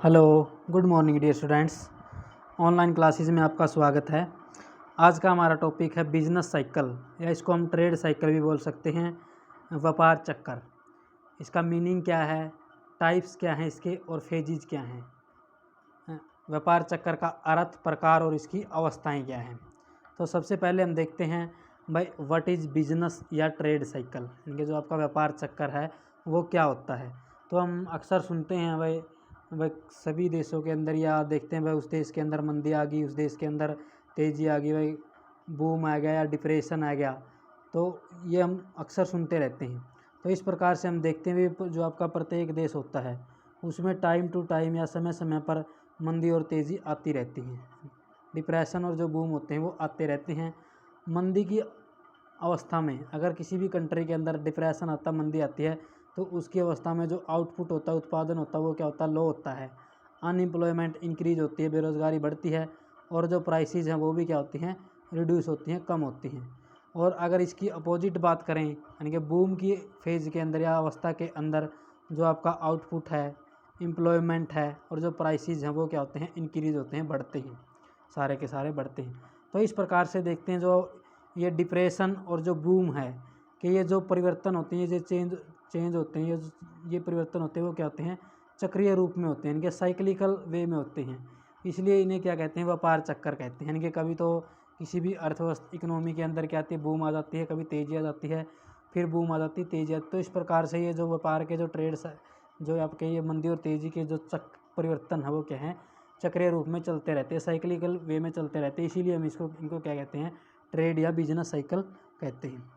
Hello, good morning dear students. Online classes में आपका स्वागत है। आज का हमारा टॉपिक है बिजनेस साइकिल, या इसको हम ट्रेड साइकिल भी बोल सकते हैं, व्यापार चक्कर। इसका मीनिंग क्या है, टाइप्स क्या हैं इसके, और फेजेज क्या हैं। व्यापार चक्कर का अर्थ, प्रकार और इसकी अवस्थाएं क्या हैं। तो सबसे पहले हम देखते हैं भाई व्हाट इज़ बिजनेस या ट्रेड साइकिल, इनके जो आपका व्यापार चक्कर है वो क्या होता है। तो हम अक्सर सुनते हैं भाई सभी देशों के अंदर, या देखते हैं भाई उस देश के अंदर मंदी आ गई, उस देश के अंदर तेज़ी आ गई, भाई बूम आ गया या डिप्रेशन आ गया। तो ये हम अक्सर सुनते रहते हैं। तो इस प्रकार से हम देखते हैं भी जो आपका प्रत्येक देश होता है उसमें टाइम टू टाइम या समय समय पर मंदी और तेज़ी आती रहती है। डिप्रेशन और जो बूम होते हैं वो आते रहते हैं। मंदी की अवस्था में अगर किसी भी कंट्री के अंदर डिप्रेशन आता, मंदी आती है, तो उसकी अवस्था में जो आउटपुट होता है, उत्पादन होता है, वो क्या होता है, लो होता है। अनएम्प्लॉयमेंट इंक्रीज होती है, बेरोज़गारी बढ़ती है, और जो प्राइसेस हैं वो भी क्या होती हैं, रिड्यूस होती हैं, कम होती हैं। और अगर इसकी अपोजिट बात करें, यानी कि बूम की फेज़ के अंदर या अवस्था के अंदर जो आपका आउटपुट है, एम्प्लॉयमेंट है, और जो प्राइसेस हैं वो क्या होते हैं, इंक्रीज होते हैं, बढ़ते हैं, सारे के सारे बढ़ते हैं। तो इस प्रकार से देखते हैं जो ये डिप्रेशन और जो बूम है कि ये जो परिवर्तन होते हैं, ये चेंज होते हैं, ये परिवर्तन होते हैं, वो क्या होते हैं, चक्रीय रूप में होते हैं, इनके साइक्लिकल वे में होते हैं। इसलिए इन्हें क्या कहते हैं, व्यापार चक्कर कहते हैं। इनके कभी तो किसी भी अर्थव्यवस्था इकोनॉमी के अंदर क्या आती है, बूम आ जाती है, कभी तेजी आ जाती है, फिर बूम आ जाती है, तेजी आती है। तो इस प्रकार से ये जो व्यापार के जो ट्रेड्स, जो आपके ये मंदी और तेजी के जो परिवर्तन है वो क्या है, चक्रीय रूप में चलते रहते हैं, साइक्लिकल वे में चलते रहते हैं। इसीलिए हम इनको क्या कहते हैं, ट्रेड या बिजनेस साइकिल कहते हैं।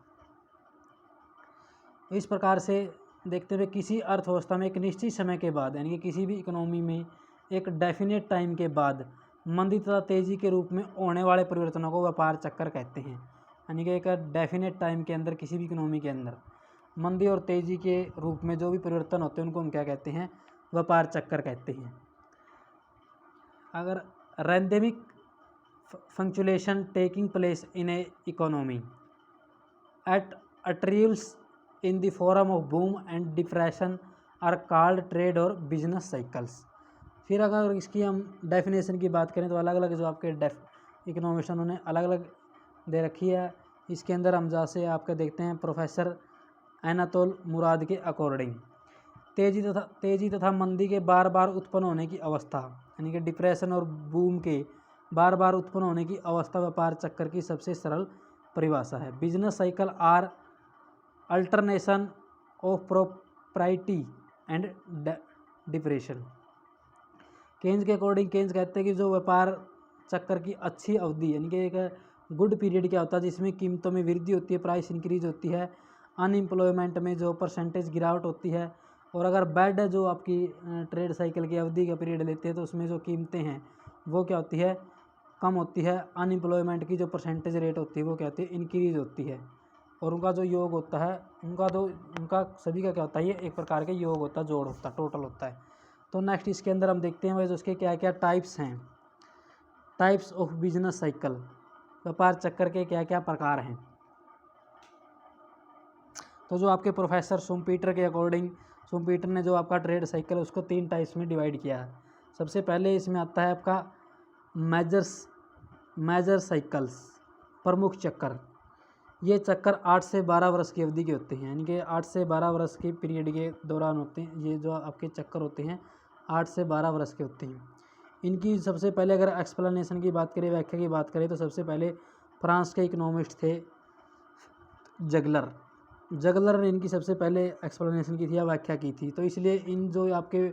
इस प्रकार से देखते हुए किसी अर्थव्यवस्था में एक निश्चित समय के बाद, यानी कि किसी भी इकोनॉमी में एक डेफिनेट टाइम के बाद मंदी तथा तेजी के रूप में होने वाले परिवर्तनों को व्यापार चक्कर कहते हैं। यानी कि एक डेफिनेट टाइम के अंदर किसी भी इकोनॉमी के अंदर मंदी और तेजी के रूप में जो भी परिवर्तन होते हैं उनको हम क्या कहते हैं, व्यापार चक्कर कहते हैं। अगर रैंडमिक fluctuation taking place in a economy at attributes in the form of boom and depression are called trade और business cycles। फिर अगर इसकी हम डेफिनेशन की बात करें तो अलग अलग जो आपके इकोनॉमिस्ट उन्होंने अलग अलग दे रखी है। इसके अंदर हम जैसे आपके देखते हैं प्रोफेसर एनातोल मुराद के अकॉर्डिंग तेजी तथा मंदी के बार बार उत्पन्न होने की अवस्था, यानी कि डिप्रेशन और बूम के बार बार उत्पन्न होने की अवस्था व्यापार चक्कर की सबसे सरल परिभाषा है। Business cycle are alternation of property and depression. Keynes के अकॉर्डिंग केन्स कहते हैं कि जो व्यापार चक्कर की अच्छी अवधि, यानी कि एक गुड पीरियड क्या होता है जिसमें कीमतों में वृद्धि होती है, प्राइस इंक्रीज होती है, अनएम्प्लॉयमेंट में जो परसेंटेज गिरावट होती है। और अगर बैड जो आपकी ट्रेड साइकिल की अवधि का पीरियड लेते हैं तो उसमें जो कीमतें हैं वो क्या होती है, कम होती है। अनएम्प्लॉयमेंट की जो परसेंटेज रेट होती है वो क्या होती है, इंक्रीज होती है। और उनका जो योग होता है, उनका सभी का क्या होता है, ये एक प्रकार के योग होता है, जोड़ होता है, टोटल होता है। तो नेक्स्ट इसके अंदर हम देखते हैं भाई उसके क्या क्या टाइप्स हैं, टाइप्स ऑफ बिजनेस साइकिल, व्यापार चक्कर के क्या क्या प्रकार हैं। तो जो आपके प्रोफेसर शुम्पीटर के अकॉर्डिंग, शुम्पीटर ने जो आपका ट्रेड साइकिल उसको 3 टाइप्स में डिवाइड किया है। सबसे पहले इसमें आता है आपका मेजर साइकिल्स, प्रमुख चक्कर। ये चक्कर 8 से 12 वर्ष की अवधि के होते हैं, यानी कि 8 से 12 वर्ष के पीरियड के दौरान होते हैं। ये जो आपके चक्कर होते हैं 8 से 12 वर्ष के होते हैं। इनकी सबसे पहले अगर एक्सप्लेनेशन की बात करें, व्याख्या की बात करें, तो सबसे पहले फ्रांस के इकोनॉमिस्ट थे जगलर ने इनकी सबसे पहले एक्सप्लेनेशन की थी या व्याख्या की थी। तो इसलिए इन जो आपके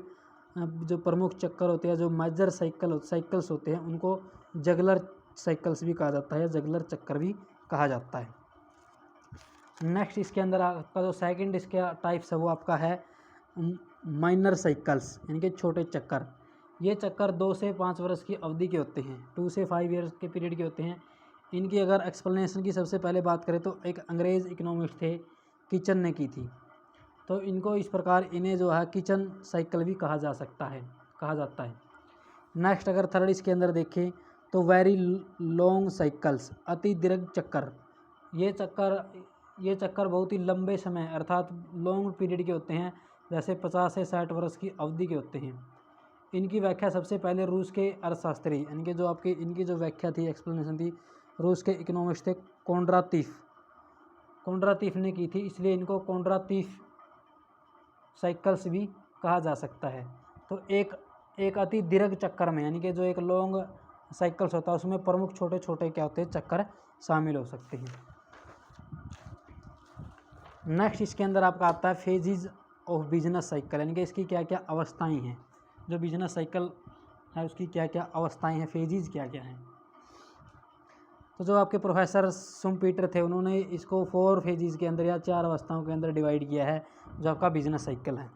जो प्रमुख चक्कर होते हैं, जो मेजर साइकिल्स होते हैं, उनको जगलर साइकिल्स भी कहा जाता है, जगलर चक्कर भी कहा जाता है। नेक्स्ट इसके अंदर आपका जो सेकंड इसका टाइप्स है वो आपका है माइनर साइकिल्स, यानी कि छोटे चक्कर। ये चक्कर 2 से 5 वर्ष की अवधि के होते हैं, 2 से 5 ईयर्स के पीरियड के होते हैं। इनकी अगर एक्सप्लेनेशन की सबसे पहले बात करें तो एक अंग्रेज़ इकोनॉमिस्ट थे, किचन ने की थी। तो इनको इस प्रकार इन्हें जो है किचन साइकिल भी कहा जाता है। नेक्स्ट अगर थर्ड इसके अंदर देखें तो वेरी लॉन्ग साइकिल्स, अति दीर्घ चक्कर। ये चक्कर बहुत ही लंबे समय अर्थात लॉन्ग पीरियड के होते हैं, जैसे 50 से 60 वर्ष की अवधि के होते हैं। इनकी व्याख्या सबसे पहले रूस के अर्थशास्त्री यानी कि जो आपके इनकी जो व्याख्या थी, एक्सप्लेनेशन थी, रूस के इकोनॉमिस्ट थे कोंड्रातीफ ने की थी, इसलिए इनको कोंड्रातीफ साइकिल्स भी कहा जा सकता है। तो एक अति दीर्घ चक्कर में यानी कि जो एक लॉन्ग साइकिल्स होता है उसमें प्रमुख छोटे छोटे क्या होते हैं, चक्कर शामिल हो सकते हैं। नेक्स्ट इसके अंदर आपका आता है फेजेज ऑफ बिजनेस साइकिल, यानी कि इसकी क्या क्या अवस्थाएं हैं। जो बिजनेस साइकिल है उसकी क्या क्या अवस्थाएं हैं, फेजेज क्या क्या हैं। तो जो आपके प्रोफेसर शुम्पीटर थे उन्होंने इसको 4 फेजेज के अंदर या 4 अवस्थाओं के अंदर डिवाइड किया है जो आपका बिजनेस साइकिल है।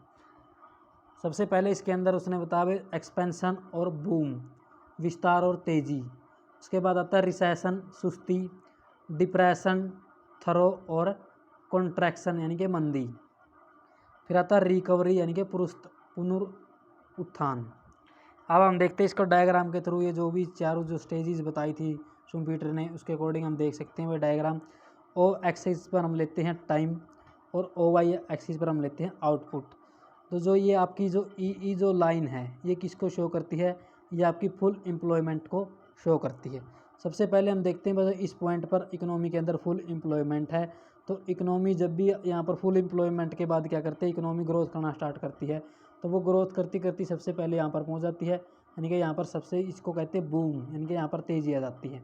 सबसे पहले इसके अंदर उसने बताया एक्सपेंशन और बूम, विस्तार और तेज़ी। उसके बाद आता है रिसेशन, सुस्ती, डिप्रेशन, थरो और कॉन्ट्रैक्शन यानी कि मंदी। फिर आता है रिकवरी यानी कि पुनरुत्थान। अब हम देखते हैं इसको डायग्राम के थ्रू, ये जो भी चारों जो स्टेजेस बताई थी शुम्पीटर ने उसके अकॉर्डिंग हम देख सकते हैं वह डायग्राम। ओ एक्सिस पर हम लेते हैं टाइम और ओ वाई एक्सिस पर हम लेते हैं आउटपुट। तो जो ये आपकी जो ई जो लाइन है ये किसको शो करती है, ये आपकी फुल एम्प्लॉयमेंट को शो करती है। सबसे पहले हम देखते हैं बस इस पॉइंट पर इकोनॉमी के अंदर फुल एम्प्लॉयमेंट है। तो इकोनॉमी जब भी यहाँ पर फुल एम्प्लॉयमेंट के बाद क्या करते हैं, इकोनॉमी ग्रोथ करना स्टार्ट करती है। तो वो ग्रोथ करती करती सबसे पहले यहाँ पर पहुँच जाती है, यानी कि यहाँ पर सबसे इसको कहते हैं बूम, यानी कि यहाँ पर तेज़ी आ जाती है।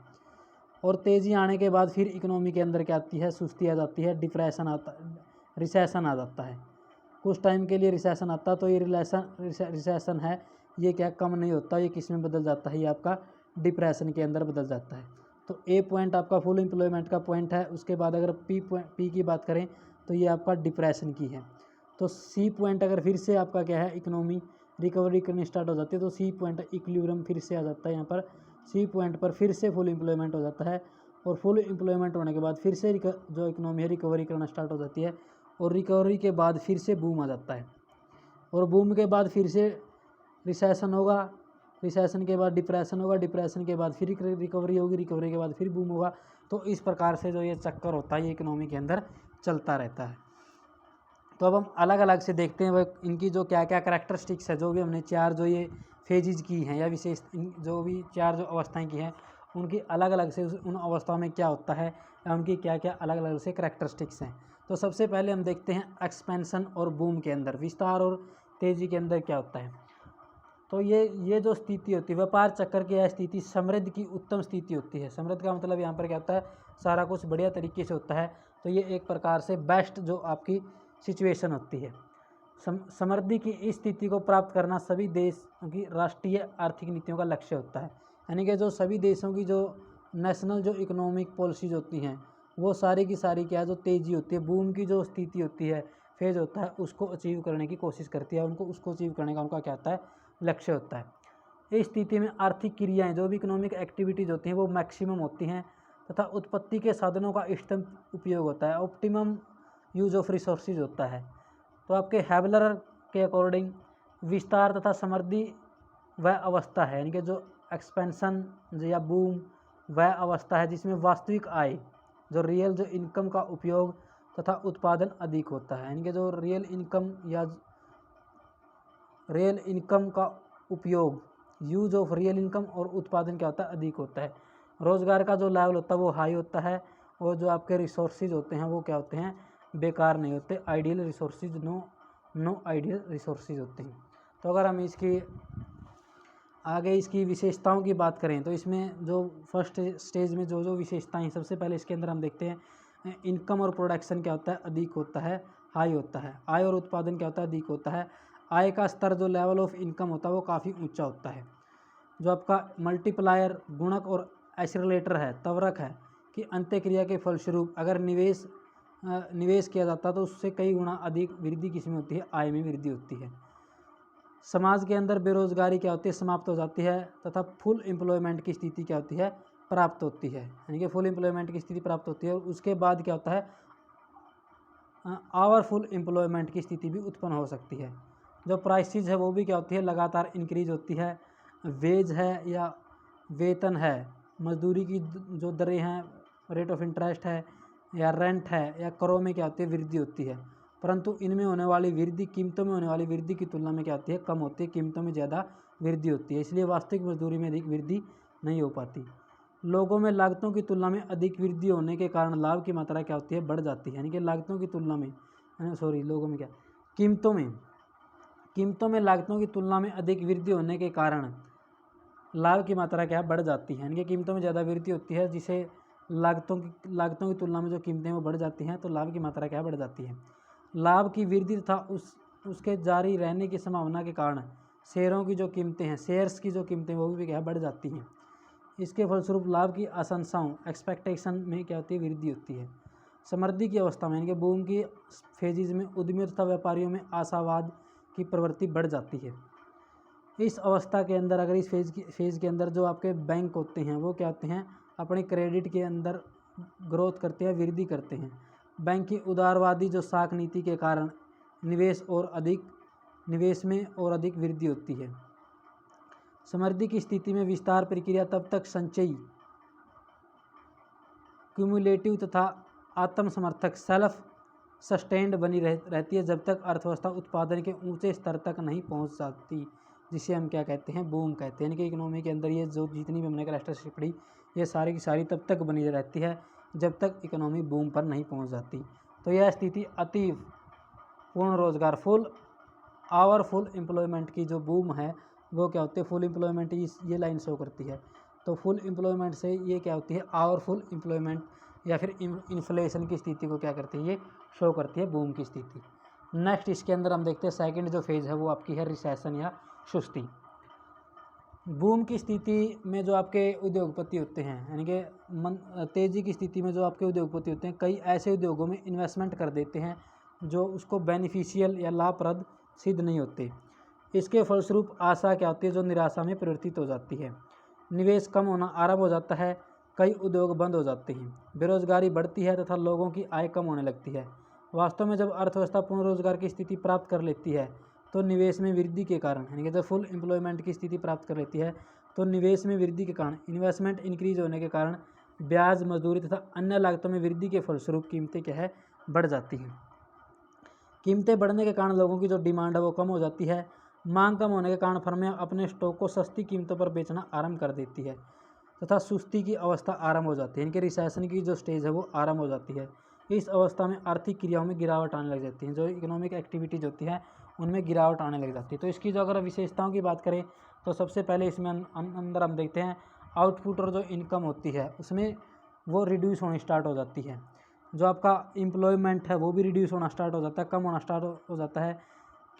और तेज़ी आने के बाद फिर इकोनॉमी के अंदर क्या आती है, सुस्ती आ जाती है, डिप्रेशन आता, रिसेशन आ जाता है। कुछ टाइम के लिए रिसेशन आता है। तो ये रिसेशन है ये क्या कम नहीं होता, ये किस में बदल जाता है, ये आपका डिप्रेशन के अंदर बदल जाता है। तो ए पॉइंट आपका फुल एम्प्लॉयमेंट का पॉइंट है। उसके बाद अगर पी की बात करें तो ये आपका डिप्रेशन की है। तो सी पॉइंट अगर फिर से आपका क्या है, इकोनॉमी रिकवरी करनी स्टार्ट हो जाती है। तो सी पॉइंट इक्विलिब्रियम फिर से आ जाता है, यहाँ पर सी पॉइंट पर फिर से फुल एम्प्लॉयमेंट हो जाता है। और फुल एम्प्लॉयमेंट होने के बाद फिर से जो इकोनॉमी है रिकवरी करना स्टार्ट हो जाती है। और रिकवरी के बाद फिर से बूम आ जाता है। और बूम के बाद फिर से रिसेशन होगा, रिसेशन के बाद डिप्रेशन होगा, डिप्रेशन के बाद फिर रिकवरी होगी, रिकवरी के बाद फिर बूम होगा। तो इस प्रकार से जो ये चक्कर होता है ये इकोनॉमी के अंदर चलता रहता है। तो अब हम अलग अलग से देखते हैं वह इनकी जो क्या क्या करैक्टरिस्टिक्स है, जो भी हमने 4 जो ये फेजेज की हैं या विशेष जो भी 4 जो अवस्थाएं की हैं उनकी अलग अलग से उन अवस्थाओं में क्या होता है या उनकी क्या क्या अलग अलग से करैक्टरिस्टिक्स हैं। तो सबसे पहले हम देखते हैं एक्सपेंशन और बूम के अंदर, विस्तार और तेज़ी के अंदर क्या होता है। तो ये जो स्थिति होती है व्यापार चक्कर की यह स्थिति समृद्धि की उत्तम स्थिति होती है। समृद्धि का मतलब यहाँ पर क्या होता है, सारा कुछ बढ़िया तरीके से होता है। तो ये एक प्रकार से बेस्ट जो आपकी सिचुएशन होती है। समृद्धि की इस स्थिति को प्राप्त करना सभी देशों की राष्ट्रीय आर्थिक नीतियों का लक्ष्य होता है। यानी कि जो सभी देशों की जो नेशनल जो इकोनॉमिक पॉलिसीज होती हैं वो सारी की सारी क्या है, जो तेज़ी होती है, बूम की जो स्थिति होती है, फेज होता है, उसको अचीव करने की कोशिश करती है। उनको उसको अचीव करने का उनका क्या होता है, लक्ष्य होता है। इस स्थिति में आर्थिक क्रियाएं जो भी इकोनॉमिक एक्टिविटीज़ होती हैं वो मैक्सिमम होती हैं तथा उत्पत्ति के साधनों का इष्टतम उपयोग होता है, ऑप्टिमम यूज ऑफ रिसोर्सेज होता है। तो आपके हैवलर के अकॉर्डिंग विस्तार तथा समृद्धि वह अवस्था है, यानी कि जो एक्सपेंशन या बूम वह अवस्था है जिसमें वास्तविक आय जो रियल जो इनकम का उपयोग तथा उत्पादन अधिक होता है। यानी कि जो रियल इनकम या रियल इनकम का उपयोग, यूज ऑफ रियल इनकम और उत्पादन क्या होता है, अधिक होता है। रोज़गार का जो लेवल होता है वो हाई होता है। और जो आपके रिसोर्सेज होते हैं वो क्या होते हैं, बेकार नहीं होते, ideal resources no ideal resources होते हैं। तो अगर हम इसकी आगे इसकी विशेषताओं की बात करें तो इसमें जो फर्स्ट स्टेज में जो जो विशेषताएं हैं, सबसे पहले इसके अंदर हम देखते हैं इनकम और प्रोडक्शन क्या होता है, अधिक होता है, हाई होता है। आय और उत्पादन क्या होता है, अधिक होता है। आय का स्तर जो लेवल ऑफ इनकम होता है वो काफ़ी ऊंचा होता है। जो आपका मल्टीप्लायर गुणक और एक्सीलरेटर है, त्वरक है कि अंत्यक्रिया के फलस्वरूप अगर निवेश किया जाता है तो उससे कई गुना अधिक वृद्धि किसमें होती है, आय में वृद्धि होती है। समाज के अंदर बेरोजगारी क्या होती है, समाप्त हो जाती है तथा फुल एम्प्लॉयमेंट की स्थिति क्या होती है, प्राप्त होती है। यानी कि फुल एम्प्लॉयमेंट की स्थिति प्राप्त होती है। और उसके बाद क्या होता है, आवरफुल एम्प्लॉयमेंट की स्थिति भी उत्पन्न हो सकती है। जो प्राइसेज है वो भी क्या होती है, लगातार इंक्रीज होती है। वेज है या वेतन है, मजदूरी की जो दरें हैं, रेट ऑफ इंटरेस्ट है या रेंट है या करों में क्या होती है, वृद्धि होती है। परंतु इनमें होने वाली वृद्धि, कीमतों में होने वाली वृद्धि की तुलना में क्या होती है, कम होती है, कीमतों में ज़्यादा वृद्धि होती है, इसलिए वास्तविक मजदूरी में अधिक वृद्धि नहीं हो पाती। लोगों में लागतों की तुलना में अधिक वृद्धि होने के कारण लाभ की मात्रा क्या होती है, बढ़ जाती है। यानी कि लागतों की तुलना में लोगों में क्या, कीमतों में लागतों की तुलना में अधिक वृद्धि होने के कारण लाभ की मात्रा क्या बढ़ जाती है। यानी कि कीमतों में ज़्यादा वृद्धि होती है, जिसे लागतों की तुलना में जो कीमतें वो बढ़ जाती हैं, तो लाभ की मात्रा क्या बढ़ जाती है। लाभ की वृद्धि तथा उसके जारी रहने की संभावना के कारण शेयरों की जो कीमतें हैं, शेयर्स की जो कीमतें वो भी क्या बढ़ जाती हैं। इसके फलस्वरूप लाभ की आशंसाओं, एक्सपेक्टेशन में क्या होती है, वृद्धि होती है। समृद्धि की अवस्था में यानी कि बूम की फेजिज में उद्यमियों तथा व्यापारियों में आशावाद की प्रवृत्ति बढ़ जाती है। इस अवस्था के अंदर, अगर इस फेज़ के अंदर जो आपके बैंक होते हैं वो क्या होते हैं, अपने क्रेडिट के अंदर ग्रोथ करते हैं, वृद्धि करते हैं। बैंक की उदारवादी जो साख नीति के कारण निवेश में और अधिक वृद्धि होती है। समृद्धि की स्थिति में विस्तार प्रक्रिया तब तक संचयी, क्यूमुलेटिव तथा आत्मसमर्थक, सेल्फ सस्टेन्ड बनी रहती है जब तक अर्थव्यवस्था उत्पादन के ऊंचे स्तर तक नहीं पहुंच जाती, जिसे हम क्या कहते हैं, बूम कहते हैं। यानी कि इकोनॉमी के अंदर ये जो जितनी भी हमने कैरेक्टरिस्टिक पढ़ी, ये सारी की सारी तब तक बनी रहती है जब तक इकोनॉमी बूम पर नहीं पहुंच जाती। तो यह स्थिति अति पूर्ण रोजगार, फुल एम्प्लॉयमेंट की जो बूम है वो क्या होती है, फुल एम्प्लॉयमेंट ये लाइन शो करती है। तो फुल एम्प्लॉयमेंट से ये क्या होती है, फुल एम्प्लॉयमेंट या फिर इन्फ्लेशन की स्थिति को क्या करती है, ये शो करती है, बूम की स्थिति। नेक्स्ट इसके अंदर हम देखते हैं सेकंड जो फेज़ है वो आपकी है रिसेशन या सुस्ती। बूम की स्थिति में जो आपके उद्योगपति होते हैं, यानी कि तेज़ी की स्थिति में जो आपके उद्योगपति होते हैं, कई ऐसे उद्योगों में इन्वेस्टमेंट कर देते हैं जो उसको बेनिफिशियल या लाभप्रद सिद्ध नहीं होते। इसके फलस्वरूप आशा क्या होती है, जो निराशा में परिवर्तित हो जाती है। निवेश कम होना आरंभ हो जाता है, कई उद्योग बंद हो जाते हैं, बेरोजगारी बढ़ती है तथा लोगों की आय कम होने लगती है। वास्तव में जब अर्थव्यवस्था पूर्ण रोजगार की स्थिति प्राप्त कर लेती है तो निवेश में वृद्धि के कारण, यानी कि जब फुल एम्प्लॉयमेंट की स्थिति प्राप्त कर लेती है तो निवेश में वृद्धि के कारण, इन्वेस्टमेंट इंक्रीज होने के कारण ब्याज, मजदूरी तथा अन्य लागतों में वृद्धि के फलस्वरूप कीमतें क्या है, बढ़ जाती हैं। कीमतें बढ़ने के कारण लोगों की जो डिमांड है वो कम हो जाती है। मांग कम होने के कारण फर्में अपने स्टॉक को सस्ती कीमतों पर बेचना आरंभ कर देती है तथा सुस्ती की अवस्था आरंभ हो जाती है। इनके रिसेशन की जो स्टेज है वो आरंभ हो जाती है। इस अवस्था में आर्थिक क्रियाओं में गिरावट आने लग जाती है, जो इकोनॉमिक एक्टिविटीज होती है उनमें गिरावट आने लग जाती है। तो इसकी जो अगर विशेषताओं की बात करें तो सबसे पहले इसमें अंदर हम देखते हैं आउटपुट और जो इनकम होती है उसमें वो रिड्यूस होनी स्टार्ट हो जाती है। जो आपका एम्प्लॉयमेंट है वो भी रिड्यूस होना स्टार्ट हो जाता है, कम होना स्टार्ट हो जाता है।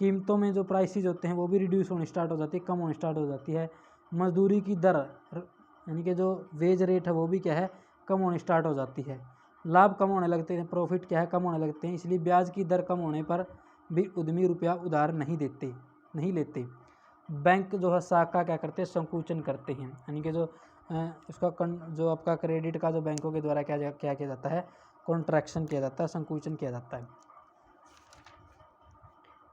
कीमतों में जो प्राइसेज होते हैं वो भी रिड्यूस होनी स्टार्ट हो जाती है, कम होनी स्टार्ट हो जाती है। मजदूरी की दर यानी कि जो वेज रेट है वो भी क्या है, कम होनी स्टार्ट हो जाती है। लाभ कम होने लगते हैं, प्रॉफिट क्या है, कम होने लगते हैं। इसलिए ब्याज की दर कम होने पर भी उद्यमी रुपया उधार नहीं लेते। बैंक जो है शाखा क्या करते हैं, संकुचन करते हैं। यानी कि जो जो आपका क्रेडिट का जो बैंकों के द्वारा क्या किया जाता है, कॉन्ट्रैक्शन किया जाता है, संकुचन किया जाता है।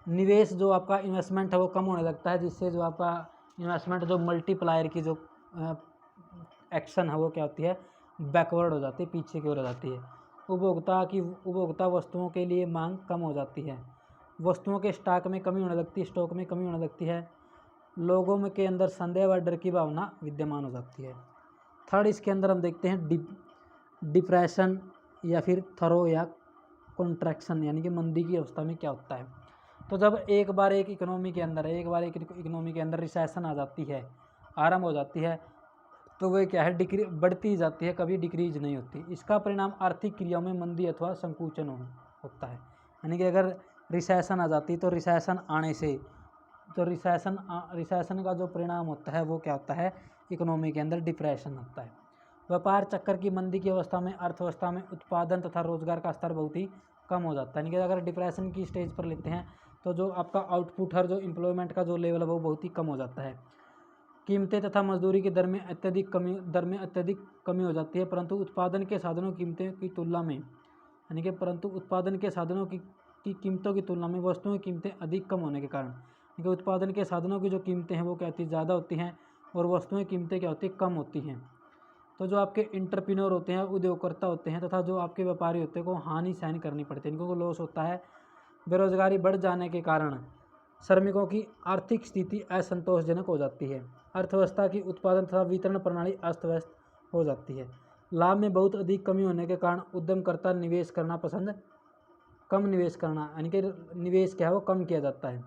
निवेश जो आपका इन्वेस्टमेंट है वो कम होने लगता है, जिससे जो आपका इन्वेस्टमेंट जो मल्टीप्लायर की जो एक्शन है वो क्या होती है, बैकवर्ड हो जाती है, पीछे की ओर हो जाती है। उपभोक्ता वस्तुओं के लिए मांग कम हो जाती है, वस्तुओं के स्टॉक में कमी होने लगती है, लोगों में के अंदर संदेह व डर की भावना विद्यमान हो जाती है। थर्ड इसके अंदर हम देखते हैं डिप्रेशन या फिर थरो या कॉन्ट्रैक्शन, यानी कि मंदी की अवस्था में क्या होता है। तो जब एक बार एक इकोनॉमी के अंदर रिसेशन आ जाती है, आरंभ हो जाती है, तो वह क्या है, बढ़ती जाती है, कभी डिक्रीज नहीं होती। इसका परिणाम आर्थिक क्रियाओं में मंदी अथवा संकुचन होता है। यानी कि अगर रिसेशन आ जाती है तो रिसेशन आने से जो रिसेशन का जो परिणाम होता है वो क्या होता है, इकोनॉमी के अंदर डिप्रेशन होता है। व्यापार चक्कर की मंदी की अवस्था में अर्थव्यवस्था में उत्पादन तथा रोजगार का स्तर बहुत ही कम हो जाता है। यानी कि अगर डिप्रेशन की स्टेज पर लेते हैं तो जो आपका आउटपुट है, जो एम्प्लॉयमेंट का जो लेवल है वो बहुत ही कम हो जाता है। कीमतें तथा मजदूरी की दर में अत्यधिक कमी हो जाती है, परंतु उत्पादन के साधनों की कीमतें की तुलना में, यानी कि उत्पादन के साधनों की कीमतों की तुलना में वस्तुओं की कीमतें अधिक कम होने के कारण, यानी कि उत्पादन के साधनों की जो कीमतें हैं वो क्या होती है, ज़्यादा होती हैं, और वस्तुएं कीमतें क्या होती है, कम होती हैं। तो जो आपके इंटरप्रेन्योर होते हैं, उद्योगकर्ता होते हैं, तथा जो आपके व्यापारी होते हैं को हानि सहन करनी पड़ती है, इनको लॉस होता है। बेरोजगारी बढ़ जाने के कारण श्रमिकों की आर्थिक स्थिति असंतोषजनक हो जाती है। अर्थव्यवस्था की उत्पादन तथा वितरण प्रणाली अस्त व्यस्त हो जाती है। लाभ में बहुत अधिक कमी होने के कारण उद्यमकर्ता कम निवेश करना यानी कि निवेश क्या है वो कम किया जाता है।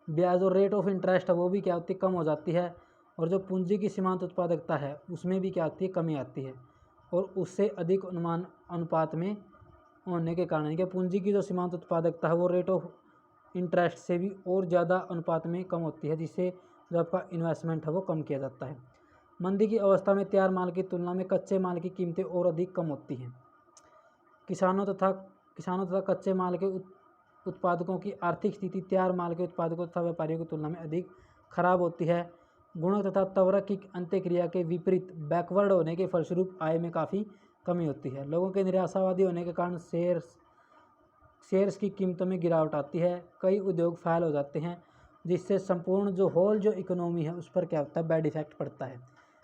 ब्याज और रेट ऑफ इंटरेस्ट है वो भी क्या होती है, कम हो जाती है। और जो पूंजी की सीमांत उत्पादकता है उसमें भी क्या आती है, कमी आती है। और उससे अधिक अनुपात में होने के कारण कि पूंजी की जो सीमांत उत्पादकता है वो रेट ऑफ इंटरेस्ट से भी और ज़्यादा अनुपात में कम होती है, जिससे जो आपका इन्वेस्टमेंट है वो कम किया जाता है। मंदी की अवस्था में तैयार माल की तुलना में कच्चे माल की कीमतें और अधिक कम होती हैं। किसानों तथा कच्चे माल के उत्पादकों की आर्थिक स्थिति तैयार माल के उत्पादकों तथा व्यापारियों की तुलना में अधिक खराब होती है। गुणक तथा त्वरक की अंत्यक्रिया के विपरीत बैकवर्ड होने के फलस्वरूप आय में काफ़ी कमी होती है। लोगों के निराशावादी होने के कारण शेयर्स की कीमतों में गिरावट आती है। कई उद्योग फेल हो जाते हैं, जिससे संपूर्ण जो इकोनॉमी है उस पर क्या होता है, बैड इफेक्ट पड़ता है।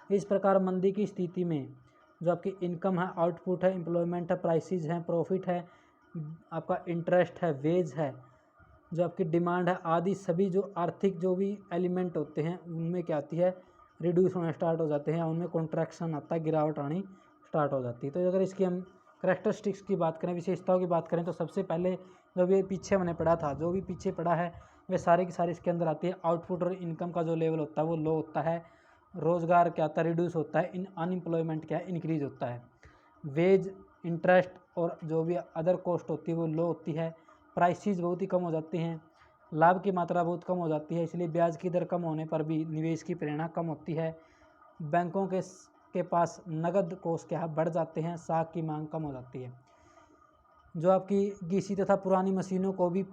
इस प्रकार मंदी की स्थिति में जो आपकी इनकम है, आउटपुट है, एम्प्लॉयमेंट है, प्राइसेस हैं, प्रॉफिट है, आपका इंटरेस्ट है, वेज है, जो आपकी डिमांड है आदि सभी जो आर्थिक जो भी एलिमेंट होते हैं उनमें क्या आती है, रिड्यूस होना स्टार्ट हो जाते हैं, उनमें कॉन्ट्रैक्शन आता है, गिरावट आनी स्टार्ट हो जाती है। तो अगर इसकी हम करैक्टरिस्टिक्स की बात करें, विशेषताओं की बात करें, तो सबसे पहले जब ये पीछे मैंने पढ़ा था, जो भी पीछे पढ़ा है वे सारी की सारी इसके अंदर आती है। आउटपुट और इनकम का जो लेवल होता है वो लो होता है। रोज़गार क्या होता है, रिड्यूस होता है। अनएम्प्लॉयमेंट क्या है, इंक्रीज होता है। वेज, इंटरेस्ट और जो भी अदर कॉस्ट होती है वो लो होती है। प्राइसेस बहुत ही कम हो जाती हैं। लाभ की मात्रा बहुत कम हो जाती है, इसलिए ब्याज की दर कम होने पर भी निवेश की प्रेरणा कम होती है। बैंकों के पास नगद कोष क्या है, बढ़ जाते हैं। साख की मांग कम हो जाती है। जो आपकी घिसी तथा पुरानी मशीनों को भी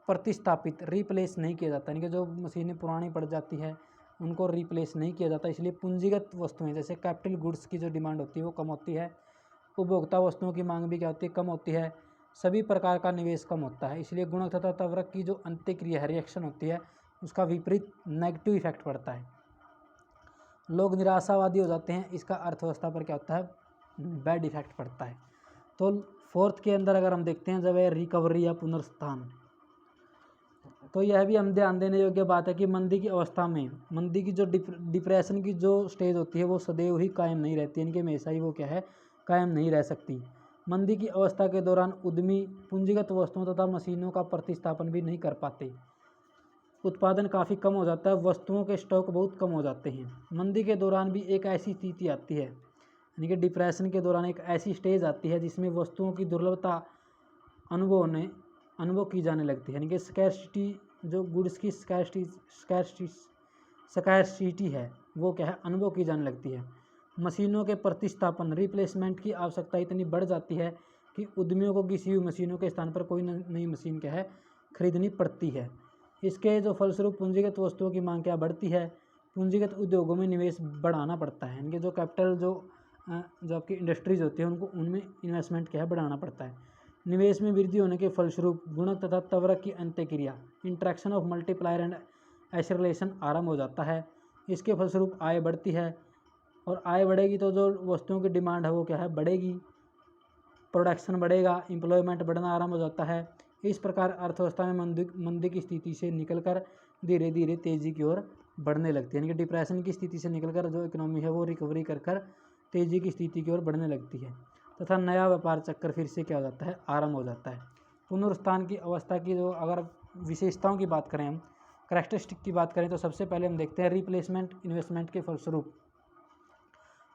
प्रतिस्थापित रिप्लेस नहीं किया जाता, यानी कि जो मशीनें पुरानी पड़ जाती है उनको रिप्लेस नहीं किया जाता, इसलिए पूंजीगत वस्तुएं जैसे कैपिटल गुड्स की जो डिमांड होती है वो कम होती है। उपभोक्ता वस्तुओं की मांग भी क्या होती है, कम होती है। सभी प्रकार का निवेश कम होता है, इसलिए गुणक तथा त्वरक की जो अंत्यक्रिया है, रिएक्शन होती है, उसका विपरीत नेगेटिव इफेक्ट पड़ता है। लोग निराशावादी हो जाते हैं, इसका अर्थव्यवस्था पर क्या होता है, बैड इफेक्ट पड़ता है। तो फोर्थ के अंदर अगर हम देखते हैं जब है रिकवरी या पुनरुत्थान, तो यह भी हम ध्यान देने योग्य बात है कि मंदी की अवस्था में मंदी की जो डिप्रेशन की जो स्टेज होती है वो सदैव ही कायम नहीं रहती, यानी कि हमेशा ही वो क्या है, कायम नहीं रह सकती। मंदी की अवस्था के दौरान उद्यमी पूंजीगत वस्तुओं तथा मशीनों का प्रतिस्थापन भी नहीं कर पाते। उत्पादन काफ़ी कम हो जाता है, वस्तुओं के स्टॉक बहुत कम हो जाते हैं। मंदी के दौरान भी एक ऐसी स्थिति आती है, यानी कि डिप्रेशन के दौरान एक ऐसी स्टेज आती है जिसमें वस्तुओं की दुर्लभता अनुभव की जाने लगती है, यानी कि स्कैरसिटी, जो गुड्स की स्कैरसिटी है वो क्या है, अनुभव की जाने लगती है। मशीनों के प्रतिस्थापन रिप्लेसमेंट की आवश्यकता इतनी बढ़ जाती है कि उद्यमियों को किसी भी मशीनों के स्थान पर कोई नई मशीन क्या है, खरीदनी पड़ती है। इसके जो फलस्वरूप पूंजीगत वस्तुओं की मांग क्या बढ़ती है, पूंजीगत उद्योगों में निवेश बढ़ाना पड़ता है, यानी कि जो कैपिटल जो आपकी इंडस्ट्रीज होती है उनको उनमें इन्वेस्टमेंट क्या है, बढ़ाना पड़ता है। निवेश में वृद्धि होने के फलस्वरूप गुणक तथा त्वरक की अंत्यक्रिया, interaction of multiplier and acceleration आरंभ हो जाता है। इसके फलस्वरूप आय बढ़ती है, और आय बढ़ेगी तो जो वस्तुओं की डिमांड है वो क्या है, बढ़ेगी, प्रोडक्शन बढ़ेगा, एम्प्लॉयमेंट बढ़ना आरंभ हो जाता है। इस प्रकार अर्थव्यवस्था में मंदी की स्थिति से निकलकर धीरे धीरे तेज़ी की ओर बढ़ने लगती है, यानी कि डिप्रेशन की स्थिति से निकलकर जो इकोनॉमी है वो रिकवरी कर तेज़ी की स्थिति की ओर बढ़ने लगती है, तथा नया व्यापार चक्कर फिर से क्या हो जाता है, आरंभ हो जाता है। पुनरुत्थान की अवस्था की जो अगर विशेषताओं की बात करें, हम करैक्टरिस्टिक की बात करें, तो सबसे पहले हम देखते हैं रिप्लेसमेंट इन्वेस्टमेंट के फलस्वरूप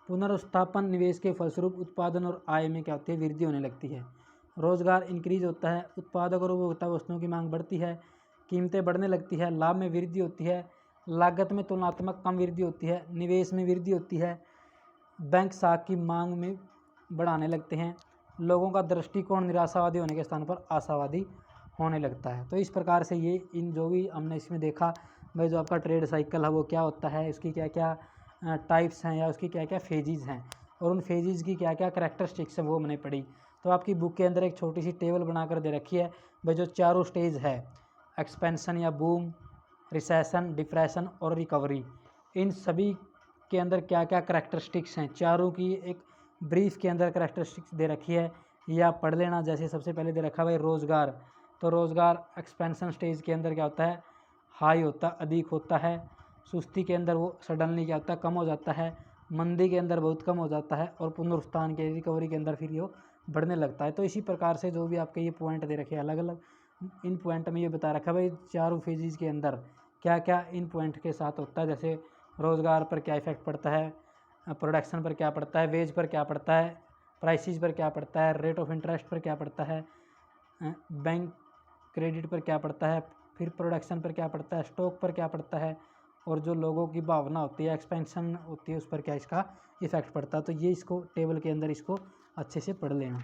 पुनरुत्थापन निवेश के फलस्वरूप उत्पादन और आय में क्या होती है, वृद्धि होने लगती है। रोजगार इंक्रीज होता है, उत्पादक और उपभोक्ता वस्तुओं की मांग बढ़ती है, कीमतें बढ़ने लगती है, लाभ में वृद्धि होती है, लागत में तुलनात्मक कम वृद्धि होती है, निवेश में वृद्धि होती है, बैंक साख की मांग में बढ़ाने लगते हैं, लोगों का दृष्टिकोण निराशावादी होने के स्थान पर आशावादी होने लगता है। तो इस प्रकार से ये इन जो भी हमने इसमें देखा भाई, जो आपका ट्रेड साइकिल है वो क्या होता है, इसकी क्या क्या टाइप्स हैं या उसकी क्या क्या फेजेज़ हैं, और उन फेजेज़ की क्या क्या करैक्टरिस्टिक्स हैं वो मैंने पढ़ी। तो आपकी बुक के अंदर एक छोटी सी टेबल बनाकर दे रखी है भाई, जो चारों स्टेज है, एक्सपेंशन या बूम, रिसेशन, डिप्रेशन और रिकवरी, इन सभी के अंदर क्या क्या करैक्टरिस्टिक्स हैं, चारों की एक ब्रीफ के अंदर करैक्टरिस्टिक्स दे रखी है, या पढ़ लेना। जैसे सबसे पहले दे रखा है भाई रोज़गार, तो रोज़गार एक्सपेंशन स्टेज के अंदर क्या होता है, हाई होता है, अधिक होता है। सुस्ती के अंदर वो सडनली क्या होता है, कम हो जाता है। मंदी के अंदर बहुत कम हो जाता है और पुनरुत्थान के रिकवरी के अंदर फिर ये बढ़ने लगता है। तो इसी प्रकार से जो भी आपके ये पॉइंट दे रखे हैं अलग अलग, इन पॉइंट में ये बता रखा है भाई चारों फेजेज के अंदर क्या क्या इन पॉइंट के साथ होता है। जैसे रोज़गार पर क्या इफेक्ट पड़ता है, प्रोडक्शन पर क्या पड़ता है, वेज पर क्या पड़ता है, प्राइसेस पर क्या पड़ता है, रेट ऑफ इंटरेस्ट पर क्या पड़ता है, बैंक क्रेडिट पर क्या पड़ता है, फिर प्रोडक्शन पर क्या पड़ता है, स्टॉक पर क्या पड़ता है, और जो लोगों की भावना होती है, एक्सपेंशन होती है, उस पर क्या इसका इफेक्ट पड़ता है। तो ये इसको टेबल के अंदर इसको अच्छे से पढ़ लेना।